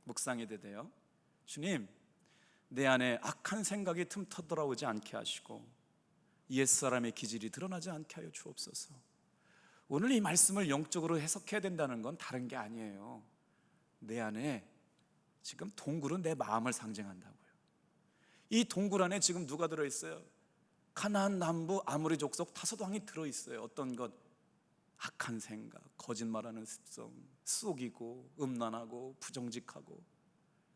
묵상이 되대요. 주님, 내 안에 악한 생각이 틈터 돌아오지 않게 하시고 옛사람의 기질이 드러나지 않게 하여 주옵소서. 오늘 이 말씀을 영적으로 해석해야 된다는 건 다른 게 아니에요. 내 안에 지금 동굴은 내 마음을 상징한다고요. 이 동굴 안에 지금 누가 들어있어요? 가나안 남부 아모리 족속 다섯 왕이 들어있어요. 어떤 것? 악한 생각, 거짓말하는 습성, 속이고 음란하고 부정직하고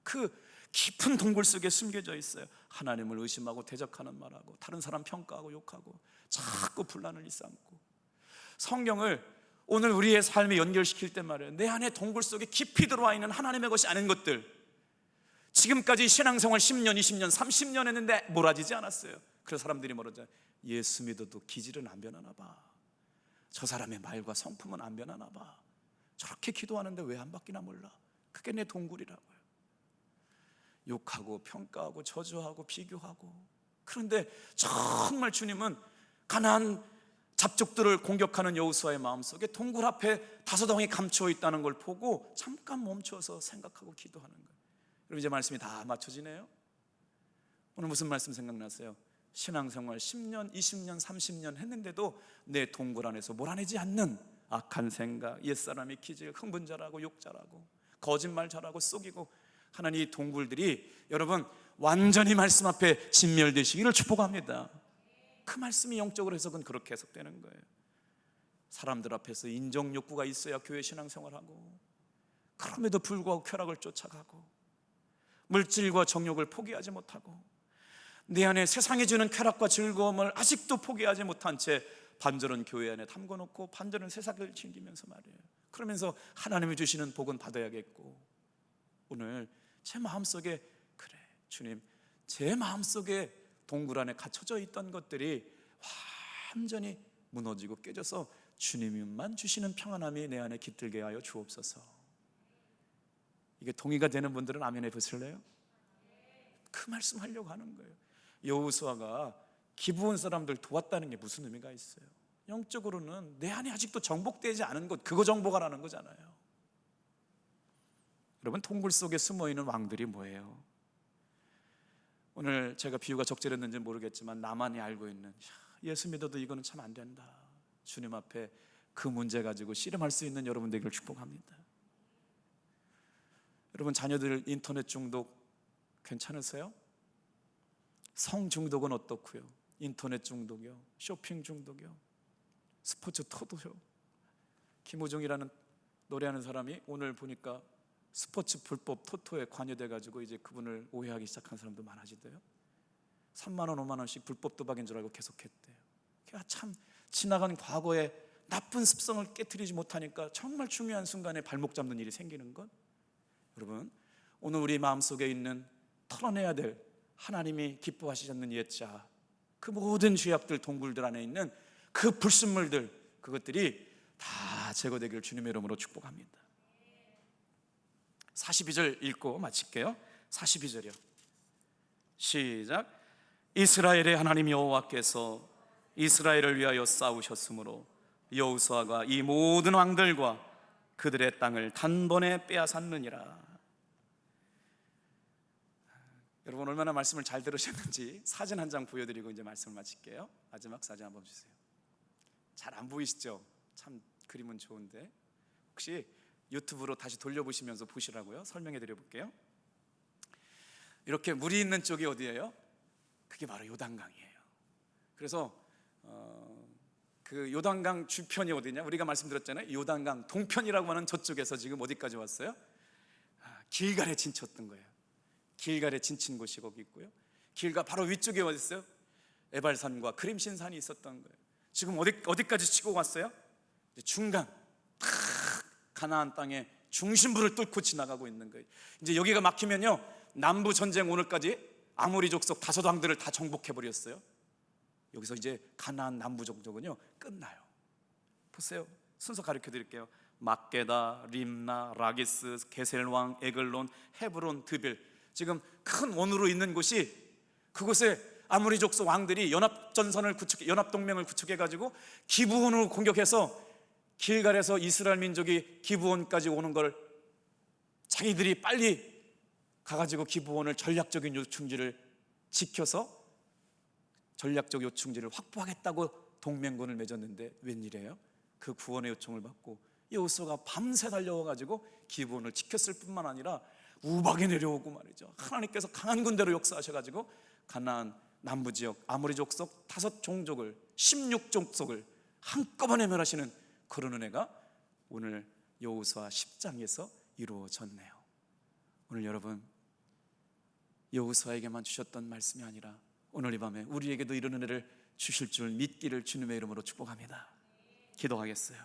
그 깊은 동굴 속에 숨겨져 있어요. 하나님을 의심하고 대적하는 말하고 다른 사람 평가하고 욕하고 자꾸 분란을 일삼고. 성경을 오늘 우리의 삶에 연결시킬 때 말이에요, 내 안에 동굴 속에 깊이 들어와 있는 하나님의 것이 아닌 것들, 지금까지 신앙생활 10년, 20년, 30년 했는데 몰아지지 않았어요. 그래서 사람들이 뭐라죠? 예수 믿어도 기질은 안 변하나 봐, 저 사람의 말과 성품은 안 변하나 봐, 저렇게 기도하는데 왜 안 바뀌나 몰라. 그게 내 동굴이라고요. 욕하고 평가하고 저주하고 비교하고. 그런데 정말 주님은 가나안 잡족들을 공격하는 여호수아의 마음속에 동굴 앞에 다섯 왕이 감추어 있다는 걸 보고 잠깐 멈춰서 생각하고 기도하는 거예요. 여러분, 이제 말씀이 다 맞춰지네요. 오늘 무슨 말씀 생각나세요? 신앙생활 10년, 20년, 30년 했는데도 내 동굴 안에서 몰아내지 않는 악한 생각, 옛사람의 기질, 흥분잘하고 욕잘하고 거짓말 잘하고 속이고 하나님, 이 동굴들이 여러분 완전히 말씀 앞에 진멸되시기를 축복합니다. 그 말씀이 영적으로 해석은 그렇게 해석되는 거예요. 사람들 앞에서 인정 욕구가 있어야 교회 신앙생활하고, 그럼에도 불구하고 쾌락을 쫓아가고 물질과 정욕을 포기하지 못하고 내 안에 세상이 주는 쾌락과 즐거움을 아직도 포기하지 못한 채 반절은 교회 안에 담궈놓고 반절은 세상을 즐기면서 말이에요. 그러면서 하나님이 주시는 복은 받아야겠고, 오늘 제 마음속에, 그래 주님, 제 마음속에 동굴 안에 갇혀져 있던 것들이 완전히 무너지고 깨져서 주님만 주시는 평안함이 내 안에 깃들게 하여 주옵소서. 이게 동의가 되는 분들은 아멘 해보실래요? 그 말씀 하려고 하는 거예요. 여호수아가 기브온 사람들 도왔다는 게 무슨 의미가 있어요? 영적으로는 내 안에 아직도 정복되지 않은 것, 그거 정복하라는 거잖아요. 여러분, 동굴 속에 숨어있는 왕들이 뭐예요? 오늘 제가 비유가 적절했는지 모르겠지만 나만이 알고 있는, 예수 믿어도 이거는 참 안 된다, 주님 앞에 그 문제 가지고 씨름할 수 있는 여러분 되기를 축복합니다. 여러분, 자녀들 인터넷 중독 괜찮으세요? 성 중독은 어떻고요? 인터넷 중독이요, 쇼핑 중독이요, 스포츠 토도요. 김호중이라는 노래하는 사람이 오늘 보니까 스포츠 불법 토토에 관여돼가지고 이제 그분을 오해하기 시작한 사람도 많아지대요. 3만 원, 5만 원씩 불법 도박인 줄 알고 계속했대요. 참 지나간 과거의 나쁜 습성을 깨트리지 못하니까 정말 중요한 순간에 발목 잡는 일이 생기는 것. 여러분, 오늘 우리 마음속에 있는 털어내야 될 하나님이 기뻐하시지 않는 옛자, 그 모든 죄악들, 동굴들 안에 있는 그 불순물들, 그것들이 다 제거되기를 주님의 이름으로 축복합니다. 42절 읽고 마칠게요. 42절이요. 시작. 이스라엘의 하나님 여호와께서 이스라엘을 위하여 싸우셨으므로 여호수아가 이 모든 왕들과 그들의 땅을 단번에 빼앗았느니라. 여러분 얼마나 말씀을 잘 들으셨는지 사진 한 장 보여드리고 이제 말씀을 마칠게요. 마지막 사진 한번 주세요. 잘 안 보이시죠? 참 그림은 좋은데 혹시 유튜브로 다시 돌려보시면서 보시라고요. 설명해 드려 볼게요. 이렇게 물이 있는 쪽이 어디예요? 그게 바로 요단강이에요. 그래서 그 요단강 주편이 어디냐? 우리가 말씀드렸잖아요. 요단강 동편이라고 하는 저쪽에서 지금 어디까지 왔어요? 길갈에 진쳤던 거예요. 길갈에 진친 곳이 거기 있고요. 길갈 바로 위쪽에 어디 있어요? 에발산과 그림신산이 있었던 거예요. 지금 어디까지 치고 왔어요? 중간 탁 가나안 땅의 중심부를 뚫고 지나가고 있는 거예요. 이제 여기가 막히면요, 남부 전쟁 오늘까지 아모리 족속 5왕들을 다 정복해 버렸어요. 여기서 이제 가나안 남부 정복은요 끝나요. 보세요. 순서 가르쳐 드릴게요. 막게다, 림나, 라기스, 게셀왕, 에글론, 헤브론, 드빌. 지금 큰 원으로 있는 곳이, 그곳에 아모리 족속 왕들이 연합동맹을 구축해 가지고 기브온으로 공격해서 길갈에서 이스라엘 민족이 기브온까지 오는 걸 자기들이 빨리 가가지고 기브온을 전략적인 요충지를 지켜서 전략적 요충지를 확보하겠다고 동맹군을 맺었는데 웬일이에요? 그 구원의 요청을 받고 여호수아가 밤새 달려와가지고 기브온을 지켰을 뿐만 아니라 우박이 내려오고 말이죠. 하나님께서 강한 군대로 역사하셔가지고 가나안 남부지역 아모리 족속 5종족을 16족속을 한꺼번에 멸하시는 그런 은혜가 오늘 여호수아 10장에서 이루어졌네요. 오늘 여러분 여호수아에게만 주셨던 말씀이 아니라 오늘 이 밤에 우리에게도 이런 은혜를 주실 줄 믿기를 주님의 이름으로 축복합니다. 기도하겠어요.